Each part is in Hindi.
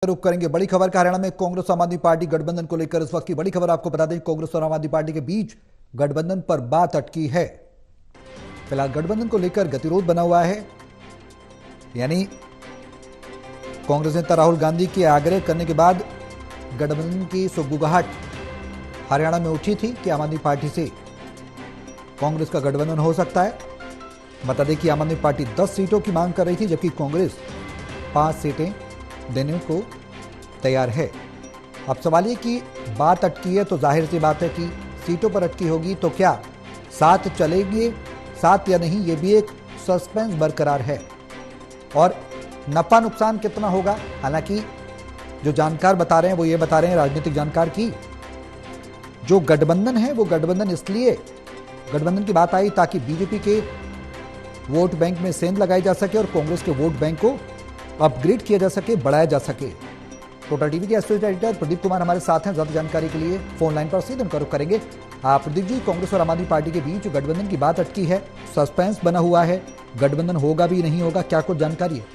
रुख करेंगे बड़ी खबर का। हरियाणा में कांग्रेस आम आदमी पार्टी गठबंधन को लेकर इस वक्त की बड़ी खबर आपको बता दें, कांग्रेस और आम आदमी पार्टी के बीच गठबंधन पर बात अटकी है। फिलहाल गठबंधन को लेकर गतिरोध बना हुआ है, यानी कांग्रेस नेता राहुल गांधी के आग्रह करने के बाद गठबंधन की सुगबुगाहट हरियाणा में उठी थी कि आम आदमी पार्टी से कांग्रेस का गठबंधन हो सकता है। बता दें कि आम आदमी पार्टी 10 सीटों की मांग कर रही थी, जबकि कांग्रेस 5 सीटें देने को तैयार है। अब सवाल ये कि बात अटकी है तो जाहिर सी बात है कि सीटों पर अटकी होगी, तो क्या साथ चलेंगे साथ या नहीं, ये भी एक सस्पेंस बरकरार है। और नफा नुकसान कितना होगा, हालांकि जो जानकार बता रहे हैं वो ये बता रहे हैं, राजनीतिक जानकार, की जो गठबंधन है वो गठबंधन इसलिए गठबंधन की बात आई ताकि बीजेपी के वोट बैंक में सेंध लगाई जा सके और कांग्रेस के वोट बैंक को अपग्रेड किया जा सके, बढ़ाया जा सके। टोटल टीवी के एसोसिएट एडिटर प्रदीप कुमार हमारे साथ हैं। ज्यादा जानकारी के लिए फोन लाइन पर सीधे उनका रुख करेंगे। प्रदीप जी, कांग्रेस और आम आदमी पार्टी के बीच गठबंधन की बात अटकी है, सस्पेंस बना हुआ है, गठबंधन होगा भी नहीं होगा, क्या कुछ जानकारी है?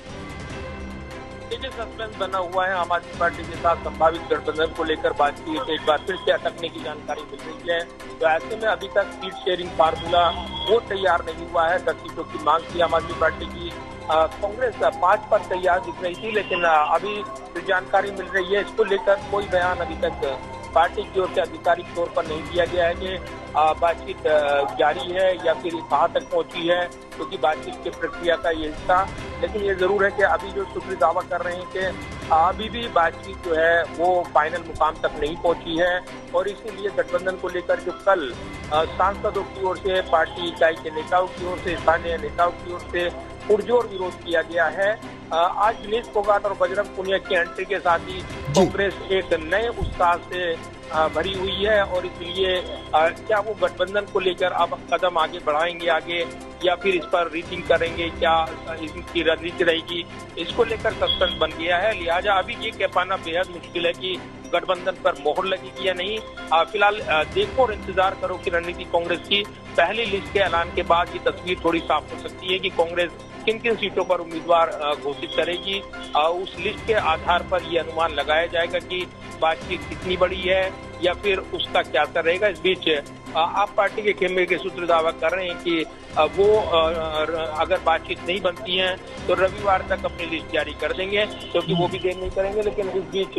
देखिए, सस्पेंस बना हुआ है। आम आदमी पार्टी के साथ संभावित गठबंधन को लेकर बातचीत एक बार फिर से अटकने की जानकारी मिल रही है। तो ऐसे में अभी तक सीट शेयरिंग फार्मूला वो तैयार नहीं हुआ है। 10 सीटों की मांग थी आम आदमी पार्टी की, कांग्रेस 5 पर तैयार दिख रही थी, लेकिन अभी जो जानकारी मिल रही है इसको लेकर कोई बयान अभी तक पार्टी की ओर से आधिकारिक तौर पर नहीं दिया गया है कि बातचीत जारी है या फिर कहाँ तक पहुंची है, क्योंकि बातचीत की प्रक्रिया का ये हिस्सा। लेकिन ये जरूर है कि अभी जो सूत्री दावा कर रहे हैं कि अभी भी बातचीत जो है वो फाइनल मुकाम तक नहीं पहुंची है, और इसीलिए गठबंधन को लेकर जो कल सांसदों की ओर से, पार्टी इकाई के नेताओं की ओर से, स्थानीय नेताओं की ओर से पुरजोर विरोध किया गया है। आज विनीत फोगाट और बजरंग पुनिया की एंट्री के साथ ही कांग्रेस एक नए उत्साह से भरी हुई है, और इसलिए क्या वो गठबंधन को लेकर अब कदम आगे बढ़ाएंगे आगे, या फिर इस पर रीथिंक करेंगे, क्या इसकी रणनीति रहेगी, इसको लेकर सस्पेंस बन गया है। लिहाजा अभी ये कह पाना बेहद मुश्किल है कि गठबंधन पर मोहर लगेगी या नहीं। फिलहाल देखो और इंतजार करो कि रणनीति कांग्रेस की पहली लिस्ट के ऐलान के बाद ये तस्वीर थोड़ी साफ हो सकती है कि कांग्रेस किन किन सीटों पर उम्मीदवार घोषित करेगी। उस लिस्ट के आधार पर ये अनुमान लगाया जाएगा कि बातचीत कितनी बड़ी है या फिर उसका क्या असर रहेगा। इस बीच आप पार्टी के खेमे के सूत्र दावा कर रहे हैं कि वो अगर बातचीत नहीं बनती है तो रविवार तक अपनी लिस्ट जारी कर देंगे, क्योंकि वो भी देर नहीं करेंगे। लेकिन इस बीच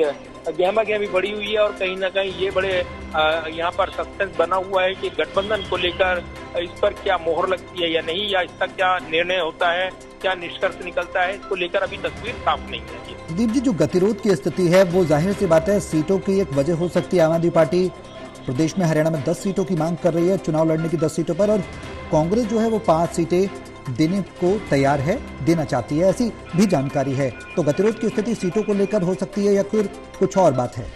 गहमा गहमी बढ़ी हुई है, और कहीं ना कहीं ये बड़े यहाँ पर सस्पेंस बना हुआ है कि गठबंधन को लेकर इस पर क्या मोहर लगती है या नहीं, या इसका क्या निर्णय होता है, क्या निष्कर्ष निकलता है, इसको लेकर अभी तस्वीर साफ नहीं है। दीप जी, जो गतिरोध की स्थिति है वो जाहिर सी बात है सीटों की एक वजह हो सकती है। आम आदमी पार्टी प्रदेश में हरियाणा में 10 सीटों की मांग कर रही है, चुनाव लड़ने की 10 सीटों पर, और कांग्रेस जो है वो 5 सीटें देने को तैयार है, देना चाहती है, ऐसी भी जानकारी है। तो गतिरोध की स्थिति सीटों को लेकर हो सकती है या फिर कुछ और बात है?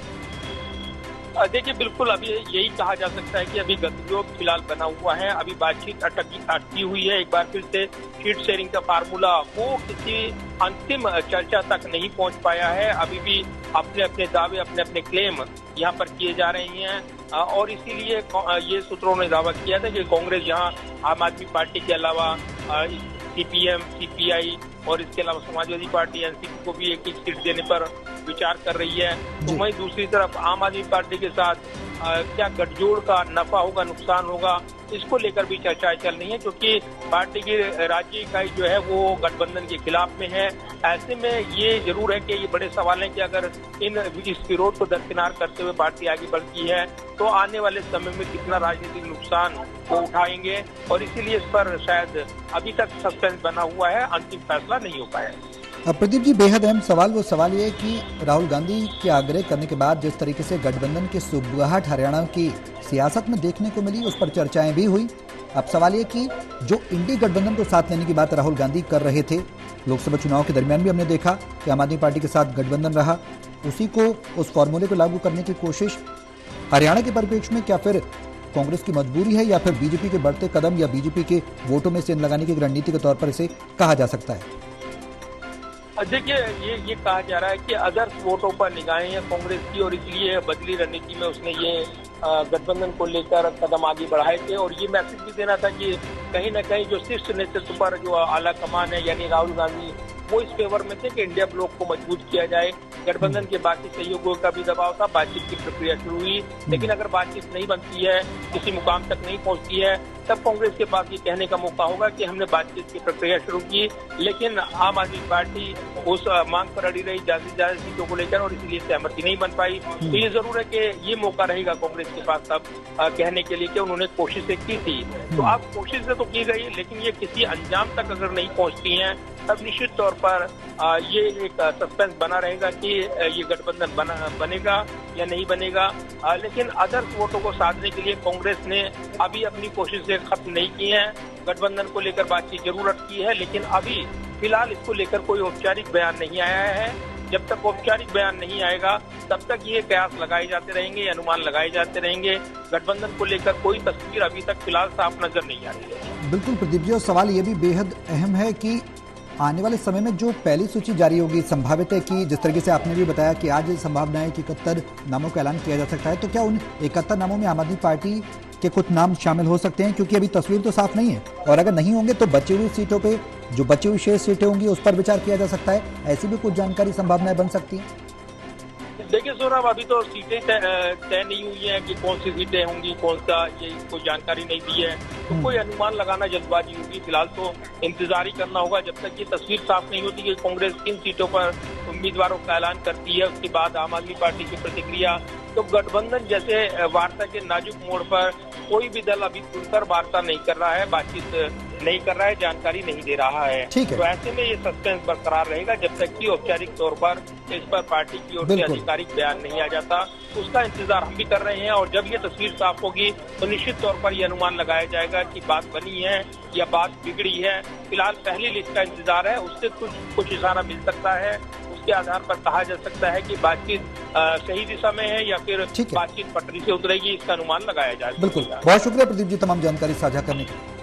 देखिए, बिल्कुल अभी यही कहा जा सकता है कि अभी गतिरोध फिलहाल बना हुआ है, अभी बातचीत अटकी हुई है। एक बार फिर से सीट शेयरिंग का फार्मूला वो किसी अंतिम चर्चा तक नहीं पहुंच पाया है। अभी भी अपने अपने दावे, अपने अपने क्लेम यहाँ पर किए जा रहे हैं, और इसीलिए ये सूत्रों ने दावा किया था कि कांग्रेस यहाँ आम आदमी पार्टी के अलावा सीपीएम, सीपीआई और इसके अलावा समाजवादी पार्टी, एनसीपी को भी एक सीट देने पर विचार कर रही है। तो वहीं दूसरी तरफ आम आदमी पार्टी के साथ क्या गठजोड़ का नफा होगा, नुकसान होगा, इसको लेकर भी चर्चाएं चल रही हैं, क्योंकि पार्टी की राज्य इकाई जो है वो गठबंधन के खिलाफ में है। ऐसे में ये जरूर है कि ये बड़े सवाल हैं कि अगर इस विरोध को दरकिनार करते हुए पार्टी आगे बढ़ती है तो आने वाले समय में कितना राजनीतिक नुकसान वो उठाएंगे, और इसीलिए इस पर शायद अभी तक सस्पेंस बना हुआ है, अंतिम फैसला नहीं हो पाया। प्रदीप जी, बेहद अहम सवाल, वो सवाल ये है कि राहुल गांधी के आग्रह करने के बाद जिस तरीके से गठबंधन की सुगबुगाहट हरियाणा की सियासत में देखने को मिली, उस पर चर्चाएं भी हुई। अब सवाल ये कि जो इंडी गठबंधन को साथ लेने की बात राहुल गांधी कर रहे थे, लोकसभा चुनाव के दरमियान भी हमने देखा कि आम आदमी पार्टी के साथ गठबंधन रहा, उसी को, उस फॉर्मूले को लागू करने की कोशिश हरियाणा के परिप्रेक्ष्य में क्या फिर कांग्रेस की मजबूरी है, या फिर बीजेपी के बढ़ते कदम, या बीजेपी के वोटों में सेंध लगाने की रणनीति के तौर पर इसे कहा जा सकता है? देखिए, ये कहा जा रहा है कि अगर वोटों पर निगाहें हैं कांग्रेस की, और इसलिए बदली रणनीति में उसने ये गठबंधन को लेकर कदम आगे बढ़ाए थे, और ये मैसेज भी देना था कि कहीं न कहीं जो शीर्ष नेतृत्व पर जो आला कमान है यानी राहुल गांधी, वो इस फेवर में थे कि इंडिया ब्लॉक को मजबूत किया जाए, गठबंधन के बाकी सहयोगियों का भी दबाव था, बातचीत की प्रक्रिया शुरू हुई। लेकिन अगर बातचीत नहीं बनती है, किसी मुकाम तक नहीं पहुंचती है, तब कांग्रेस के पास ये कहने का मौका होगा कि हमने बातचीत की प्रक्रिया शुरू की, लेकिन आम आदमी पार्टी उस मांग पर अड़ी रही ज्यादा सीटों को लेकर और इसलिए सहमति नहीं बन पाई। तो ये जरूर है कि ये मौका रहेगा कांग्रेस के पास तब कहने के लिए कि उन्होंने कोशिशें की थी। तो अब कोशिशें तो की गई, लेकिन ये किसी अंजाम तक अगर नहीं पहुंचती हैं, तब निश्चित तौर पर ये एक सस्पेंस बना रहेगा कि ये गठबंधन बनेगा या नहीं बनेगा। लेकिन आदर्श वोटों को साधने के लिए कांग्रेस ने अभी अपनी कोशिशें खत्म नहीं की हैं। गठबंधन को लेकर बातचीत जरूर की है, लेकिन अभी फिलहाल इसको लेकर कोई औपचारिक बयान नहीं आया है। जब तक औपचारिक बयान नहीं आएगा, तब तक ये कयास लगाए जाते रहेंगे, अनुमान लगाए जाते रहेंगे। गठबंधन को लेकर कोई तस्वीर अभी तक फिलहाल साफ नजर नहीं आ रही है। बिल्कुल प्रदीप जी, और सवाल ये भी बेहद अहम है कि आने वाले समय में जो पहली सूची जारी होगी, संभावित है कि जिस तरीके से आपने भी बताया कि आज संभावना है कि 71 नामों का ऐलान किया जा सकता है, तो क्या उन 71 नामों में आम आदमी पार्टी के कुछ नाम शामिल हो सकते हैं? क्योंकि अभी तस्वीर तो साफ नहीं है, और अगर नहीं होंगे तो बची हुई सीटों पे, जो बची हुई शेष सीटें होंगी, उस पर विचार किया जा सकता है। ऐसी भी कुछ जानकारी, संभावनाएं बन सकती है? देखिए सौरभ, अभी तो सीटें तय नहीं हुई है कि कौन सी सीटें होंगी, कौन सा, ये कोई जानकारी नहीं दी है, तो कोई अनुमान लगाना जल्दबाजी होगी। फिलहाल तो इंतजार ही करना होगा जब तक ये तस्वीर साफ नहीं होती कि कांग्रेस किन सीटों पर उम्मीदवारों का ऐलान करती है। उसके बाद आम आदमी पार्टी की प्रतिक्रिया। तो गठबंधन जैसे वार्ता के नाजुक मोड़ पर कोई भी दल अभी खुलकर वार्ता नहीं कर रहा है, बातचीत नहीं कर रहा है, जानकारी नहीं दे रहा है। तो ऐसे में ये सस्पेंस बरकरार रहेगा जब तक कि औपचारिक तौर पर इस पर पार्टी की ओर से आधिकारिक बयान नहीं आ जाता। उसका इंतजार हम भी कर रहे हैं, और जब ये तस्वीर साफ होगी तो निश्चित तौर पर ये अनुमान लगाया जाएगा कि बात बनी है या बात बिगड़ी है। फिलहाल पहली लिस्ट का इंतजार है, उससे कुछ इशारा मिल सकता है। उसके आधार पर कहा जा सकता है कि बातचीत सही दिशा में है या फिर बातचीत पटरी से उतरेगी, इसका अनुमान लगाया जाए। बिल्कुल, बहुत शुक्रिया प्रदीप जी तमाम जानकारी साझा करने के लिए।